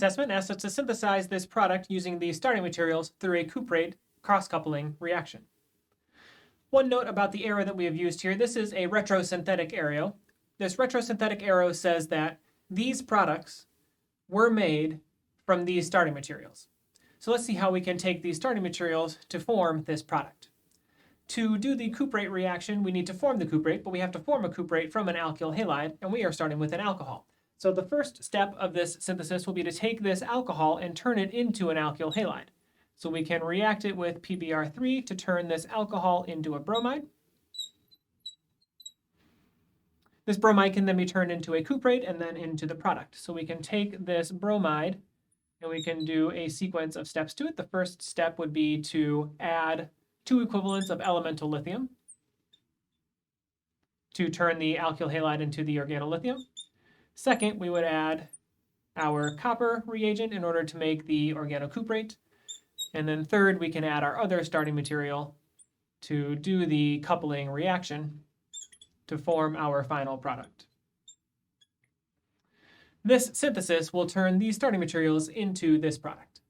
assessment asks us to synthesize this product using the starting materials through a cuprate cross-coupling reaction. One note about the arrow that we have used here, this is a retrosynthetic arrow. This retrosynthetic arrow says that these products were made from these starting materials. So let's see how we can take these starting materials to form this product. To do the cuprate reaction, we need to form the cuprate, but we have to form a cuprate from an alkyl halide, and we are starting with an alcohol. So the first step of this synthesis will be to take this alcohol and turn it into an alkyl halide. So we can react it with PBr3 to turn this alcohol into a bromide. This bromide can then be turned into a cuprate and then into the product. So we can take this bromide and we can do a sequence of steps to it. The first step would be to add 2 equivalents of elemental lithium to turn the alkyl halide into the organolithium. Second, we would add our copper reagent in order to make the organocuprate. And then third, we can add our other starting material to do the coupling reaction to form our final product. This synthesis will turn these starting materials into this product.